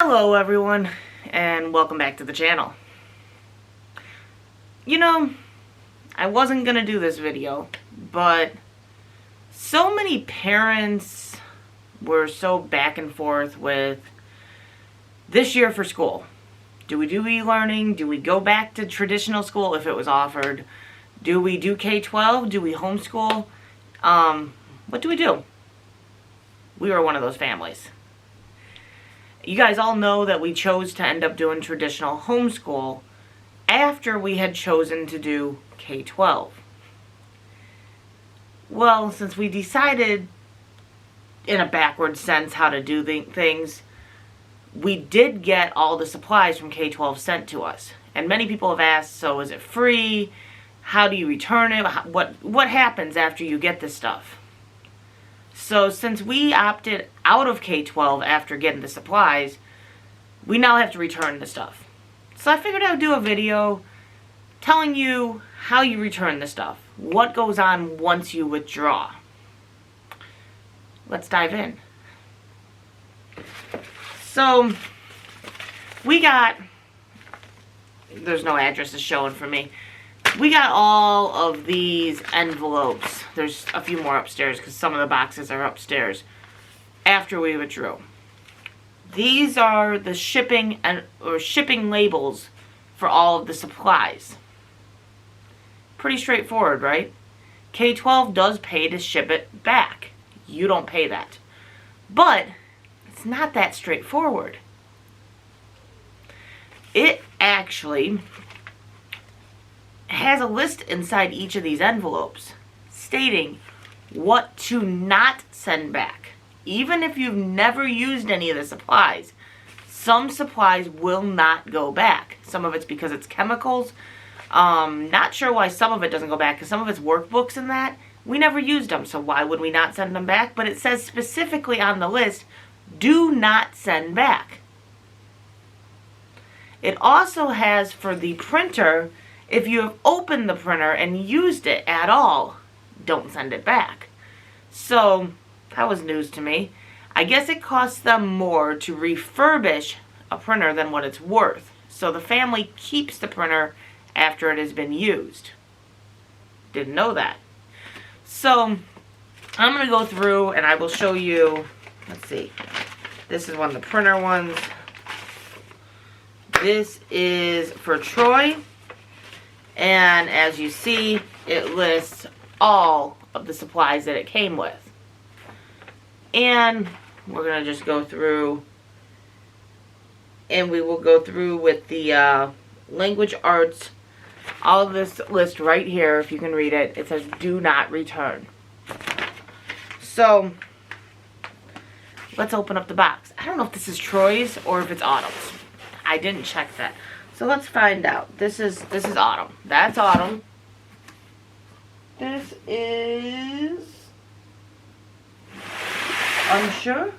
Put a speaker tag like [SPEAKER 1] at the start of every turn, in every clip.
[SPEAKER 1] Hello everyone, and welcome back to the channel. You know, I wasn't gonna do this video, but so many parents were so back and forth with this year for school. Do we do e-learning? Do we go back to traditional school if it was offered? Do we do K12? Do we homeschool? What do we do? We were one of those families. You guys all know that we chose to end up doing traditional homeschool after we had chosen to do K12. Well, since we decided in a backward sense how to do things, we did get all the supplies from K12 sent to us. And many people have asked, so is it free? How do you return it? What happens after you get this stuff? So since we opted out of K12 after getting the supplies, we now have to return the stuff. So I figured I would do a video telling you how you return the stuff. What goes on once you withdraw. Let's dive in. So we got, there's no addresses showing for me. We got all of these envelopes. There's a few more upstairs because some of the boxes are upstairs after we withdrew. These are the shipping labels for all of the supplies. Pretty straightforward, right? K12 does pay to ship it back. You don't pay that. But it's not that straightforward. It actually has a list inside each of these envelopes stating what to not send back. Even if you've never used any of the supplies, some supplies will not go back. Some of it's because it's chemicals. Not sure why some of it doesn't go back, because some of it's workbooks and that. We never used them, so why would we not send them back? But it says specifically on the list, do not send back. It also has for the printer, if you have opened the printer and used it at all, don't send it back. So that was news to me. I guess it costs them more to refurbish a printer than what it's worth. So the family keeps the printer after it has been used. Didn't know that. So I'm going to go through and I will show you, let's see. This is one of the printer ones. This is for Troy. And as you see, it lists all of the supplies that it came with. And we're going to just go through, and we will go through with the language arts. All of this list right here, if you can read it, it says do not return. So let's open up the box. I don't know if this is Troy's or if it's Autumn's. I didn't check that. So let's find out. This is Autumn. That's Autumn. This is unsure.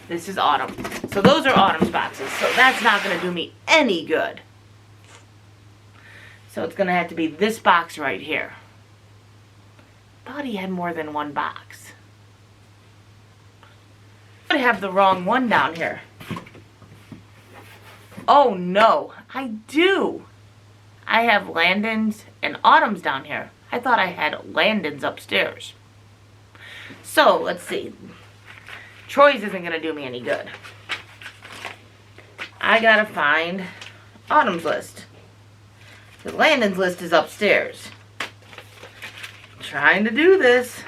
[SPEAKER 1] This is Autumn. So those are Autumn's boxes. So that's not going to do me any good. So it's going to have to be this box right here. Thought he had more than one box. I have the wrong one down here. Oh no, I do. I have Landon's and Autumn's down here. I thought I had Landon's upstairs. So let's see. Troy's isn't going to do me any good. I gotta find Autumn's list. The Landon's list is upstairs. Trying to do this.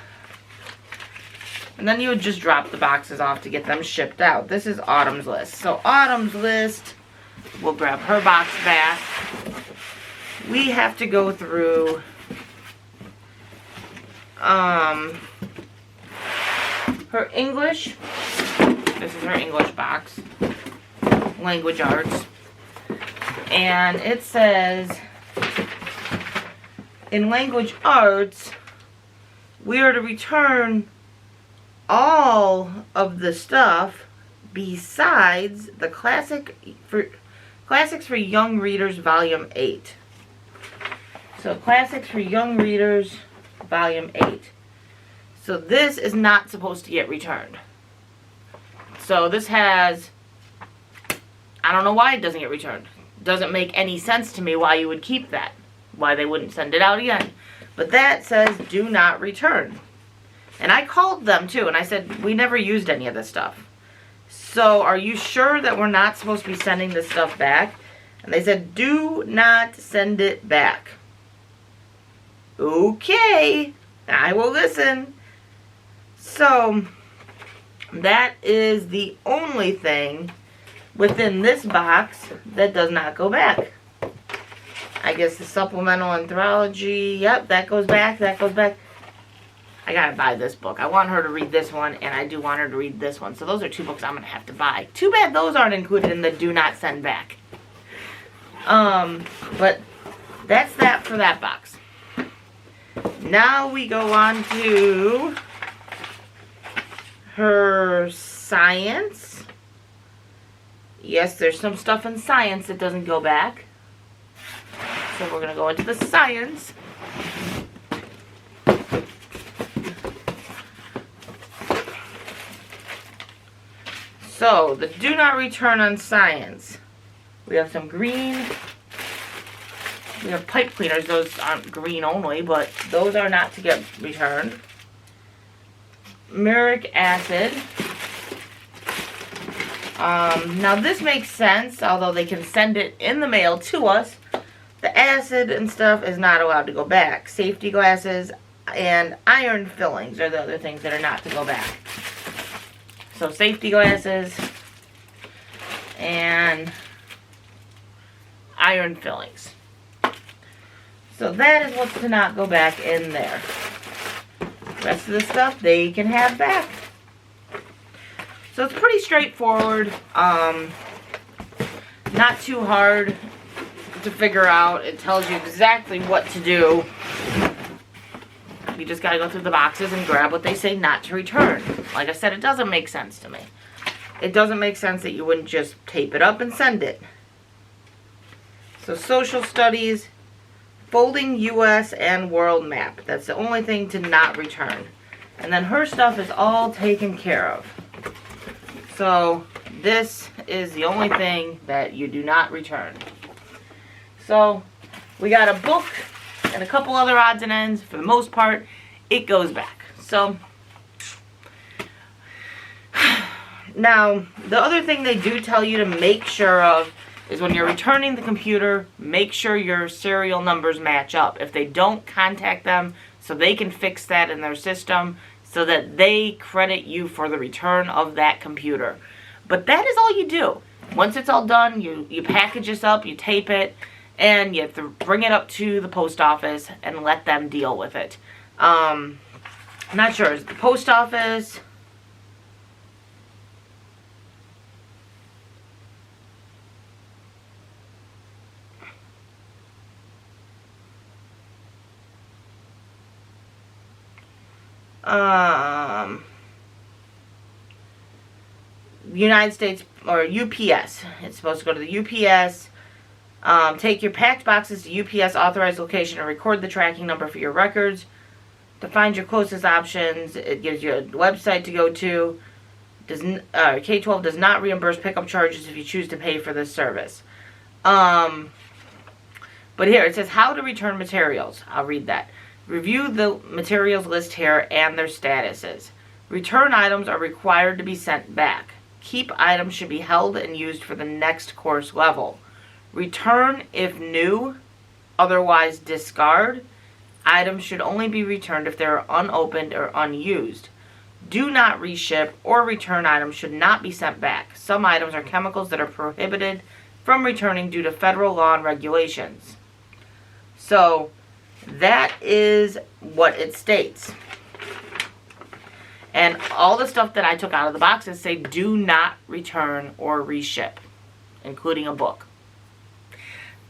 [SPEAKER 1] And then you would just drop the boxes off to get them shipped out. This is Autumn's list. So Autumn's list, we'll grab her box back. We have to go through her English. This is her English box. Language arts. And it says in language arts, we are to return all of the stuff besides the Classics for Young Readers Volume 8. So Classics for Young Readers, Volume 8. So this is not supposed to get returned. So this has, I don't know why it doesn't get returned. Doesn't make any sense to me why you would keep that. Why they wouldn't send it out again. But that says do not return. And I called them too and I said, we never used any of this stuff. So are you sure that we're not supposed to be sending this stuff back? And they said, do not send it back. Okay, I will listen. So that is the only thing within this box that does not go back. I guess the supplemental anthology, yep, that goes back, that goes back. I gotta buy this book. I want her to read this one, and I do want her to read this one. So those are 2 books I'm gonna have to buy. Too bad those aren't included in the do not send back. But that's that for that box. Now we go on to her science. Yes, there's some stuff in science that doesn't go back. So we're going to go into the science. So, the do not return on science. We have some green. We have pipe cleaners. Those aren't green only, but those are not to get returned. Muric acid. Now this makes sense, although they can send it in the mail to us. The acid and stuff is not allowed to go back. Safety glasses and iron fillings are the other things that are not to go back. So safety glasses and iron fillings. So that is what's to not go back in there. The rest of the stuff they can have back. So it's pretty straightforward. Not too hard to figure out. It tells you exactly what to do. You just gotta go through the boxes and grab what they say not to return. Like I said, it doesn't make sense to me. It doesn't make sense that you wouldn't just tape it up and send it. So social studies, folding U.S. and world map. That's the only thing to not return. And then her stuff is all taken care of. So this is the only thing that you do not return. So we got a book and a couple other odds and ends. For the most part, it goes back. So now the other thing they do tell you to make sure of is when you're returning the computer, make sure your serial numbers match up. If they don't, contact them so they can fix that in their system so that they credit you for the return of that computer. But that is all you do. Once it's all done, you package this up, you tape it, and you have to bring it up to the post office and let them deal with it. I'm not sure. Is it the post office? United States or UPS. It's supposed to go to the UPS. Take your packed boxes to UPS authorized location and record the tracking number for your records. To find your closest options, it gives you a website to go to. K12 does not reimburse pickup charges if you choose to pay for this service. But here it says how to return materials. I'll read that. Review the materials list here and their statuses. Return items are required to be sent back. Keep items should be held and used for the next course level. Return if new, otherwise discard. Items should only be returned if they are unopened or unused. Do not reship or return items should not be sent back. Some items are chemicals that are prohibited from returning due to federal law and regulations. So that is what it states. And all the stuff that I took out of the boxes say do not return or reship, including a book.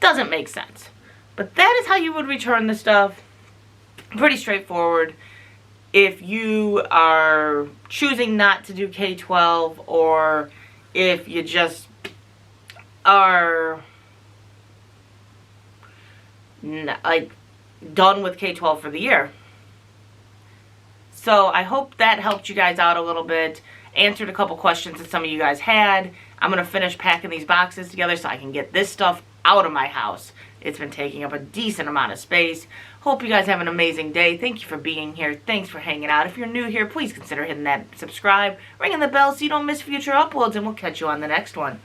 [SPEAKER 1] Doesn't make sense. But that is how you would return the stuff. Pretty straightforward. If you are choosing not to do K12, or if you just are like done with K12 for the year. So I hope that helped you guys out a little bit, answered a couple questions that some of you guys had. I'm going to finish packing these boxes together so I can get this stuff out of my house. It's been taking up a decent amount of space. Hope you guys have an amazing day. Thank you for being here. Thanks for hanging out. If you're new here, please consider hitting that subscribe, ringing the bell so you don't miss future uploads, and we'll catch you on the next one.